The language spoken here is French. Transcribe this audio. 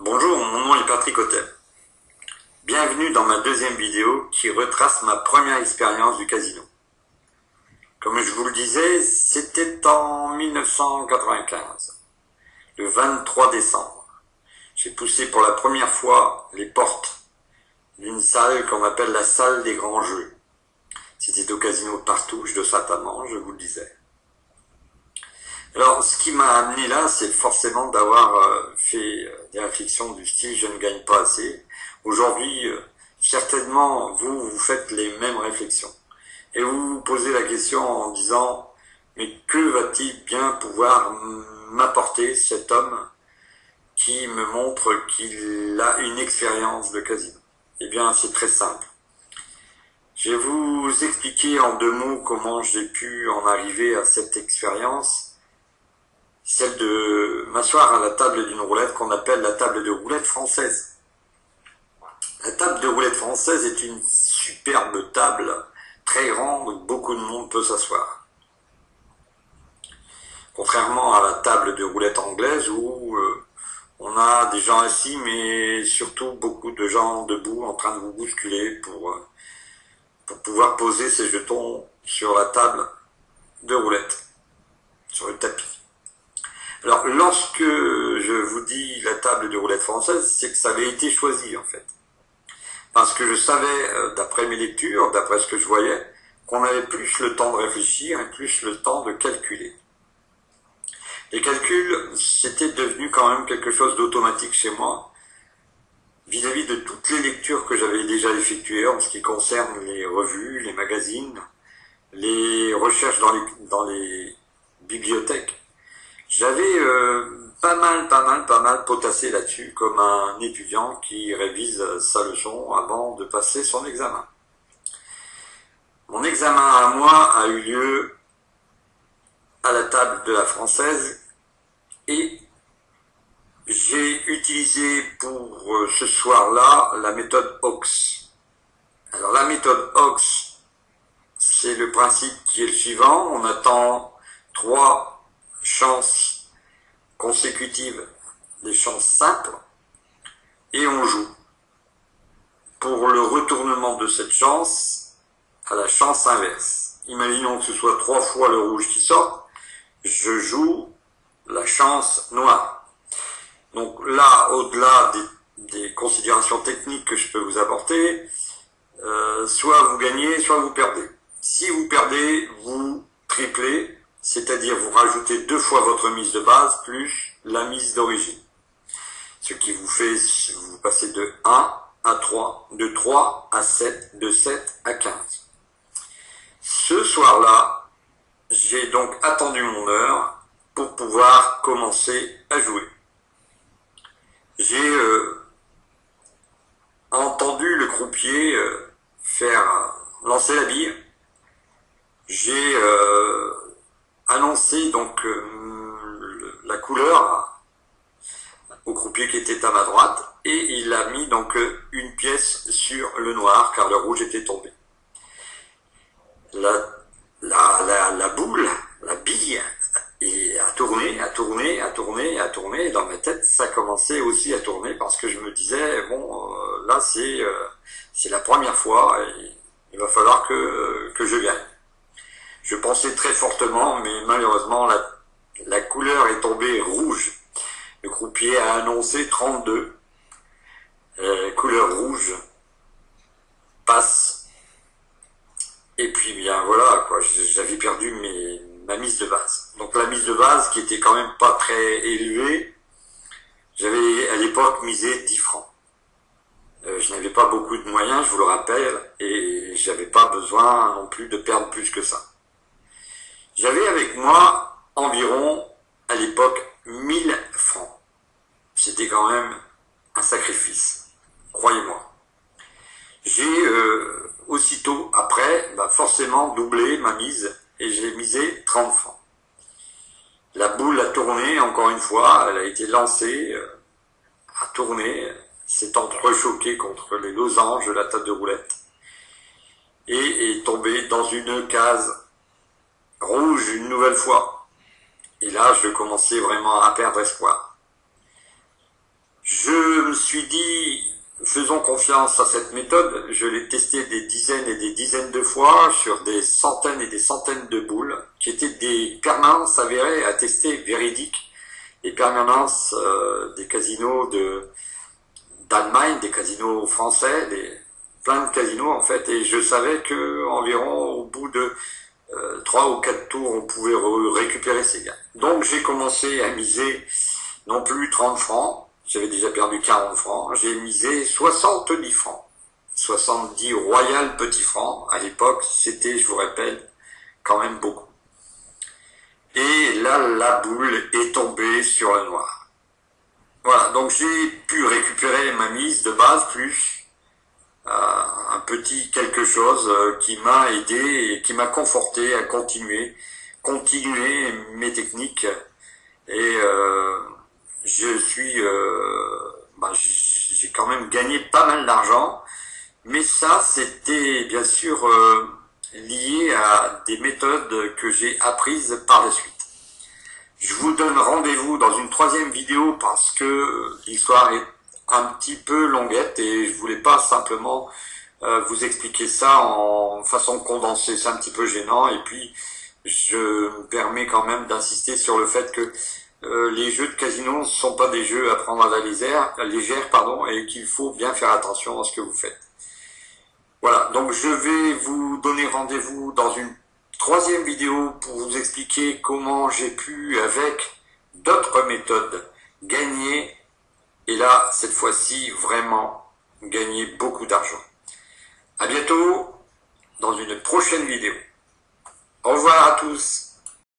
Bonjour, mon nom est Patrick Hotep. Bienvenue dans ma deuxième vidéo qui retrace ma première expérience du casino. Comme je vous le disais, c'était en 1995, le 23 décembre. J'ai poussé pour la première fois les portes d'une salle qu'on appelle la salle des grands jeux. C'était au casino de Partouche de Saint-Amand, je vous le disais. Alors, ce qui m'a amené là, c'est forcément d'avoir fait des réflexions du style « je ne gagne pas assez ». Aujourd'hui, certainement, vous faites les mêmes réflexions. Et vous vous posez la question en disant « mais que va-t-il bien pouvoir m'apporter cet homme qui me montre qu'il a une expérience de casino ?» Eh bien, c'est très simple. Je vais vous expliquer en deux mots comment j'ai pu en arriver à cette expérience. Celle de m'asseoir à la table d'une roulette qu'on appelle la table de roulette française. La table de roulette française est une superbe table, très grande, où beaucoup de monde peut s'asseoir. Contrairement à la table de roulette anglaise où on a des gens assis, mais surtout beaucoup de gens debout en train de vous bousculer pour pouvoir poser ses jetons sur la table de roulette, sur le tapis. Alors, lorsque je vous dis la table de roulette française, c'est que ça avait été choisi, en fait. Parce que je savais, d'après mes lectures, d'après ce que je voyais, qu'on avait plus le temps de réfléchir et plus le temps de calculer. Les calculs, c'était devenu quand même quelque chose d'automatique chez moi, vis-à-vis de toutes les lectures que j'avais déjà effectuées en ce qui concerne les revues, les magazines, les recherches dans les bibliothèques. J'avais pas mal potassé là-dessus comme un étudiant qui révise sa leçon avant de passer son examen. Mon examen à moi a eu lieu à la table de la française et j'ai utilisé pour ce soir-là la méthode Hawks. Alors la méthode Hawks, c'est le principe qui est le suivant, on attend 3 chances consécutives, des chances simples, et on joue. Pour le retournement de cette chance à la chance inverse. Imaginons que ce soit 3 fois le rouge qui sort, je joue la chance noire. Donc là, au-delà des considérations techniques que je peux vous apporter, soit vous gagnez, soit vous perdez. Si vous perdez, vous triplez, c'est-à-dire vous rajoutez 2 fois votre mise de base plus la mise d'origine. Ce qui vous fait, vous passez de 1 à 3, de 3 à 7, de 7 à 15. Ce soir-là, j'ai donc attendu mon heure pour pouvoir commencer à jouer. J'ai entendu le croupier lancer la bille. J'ai annoncé donc la couleur au croupier qui était à ma droite et il a mis donc une pièce sur le noir car le rouge était tombé. La boule, la bille a tourné et dans ma tête ça commençait aussi à tourner parce que je me disais bon là c'est la première fois et il va falloir que je gagne. Je pensais très fortement, mais malheureusement, la couleur est tombée rouge. Le croupier a annoncé 32. Couleur rouge passe. Et puis, bien voilà, quoi. J'avais perdu ma mise de base. Donc la mise de base, qui était quand même pas très élevée, j'avais à l'époque misé 10 francs. Je n'avais pas beaucoup de moyens, je vous le rappelle, et j'avais pas besoin non plus de perdre plus que ça. J'avais avec moi environ, à l'époque, 1000 francs. C'était quand même un sacrifice, croyez-moi. J'ai aussitôt après, forcément doublé ma mise et j'ai misé 30 francs. La boule a tourné encore une fois, elle a été lancée, a tourné, s'est entrechoquée contre les losanges de la table de roulette et est tombée dans une case rouge une nouvelle fois. Et là, je commençais vraiment à perdre espoir. Je faisons confiance à cette méthode. Je l'ai testée des dizaines et des dizaines de fois sur des centaines et des centaines de boules, qui étaient des permanences avérées, attestées, véridiques, et permanences des casinos d'Allemagne, des casinos français, plein de casinos en fait, et je savais que environ au bout de 3 ou 4 tours, on pouvait récupérer ces gains. Donc j'ai commencé à miser non plus 30 francs, j'avais déjà perdu 40 francs, j'ai misé 70 francs. 70 royal petits francs, à l'époque, c'était, je vous répète, quand même beaucoup. Et là, la boule est tombée sur le noir. Voilà, donc j'ai pu récupérer ma mise de base, plus un petit quelque chose qui m'a aidé et qui m'a conforté à continuer mes techniques. Et j'ai quand même gagné pas mal d'argent, mais ça c'était bien sûr lié à des méthodes que j'ai apprises par la suite. Je vous donne rendez-vous dans une 3e vidéo parce que l'histoire est un petit peu longuette et je voulais pas simplement vous expliquer ça en façon condensée, c'est un petit peu gênant, et puis je me permets quand même d'insister sur le fait que les jeux de casino ne sont pas des jeux à prendre à la légère, et qu'il faut bien faire attention à ce que vous faites. Voilà, donc je vais vous donner rendez-vous dans une 3e vidéo pour vous expliquer comment j'ai pu, avec d'autres méthodes, gagner, et là, cette fois-ci, vraiment, gagner beaucoup d'argent. À bientôt dans une prochaine vidéo. Au revoir à tous.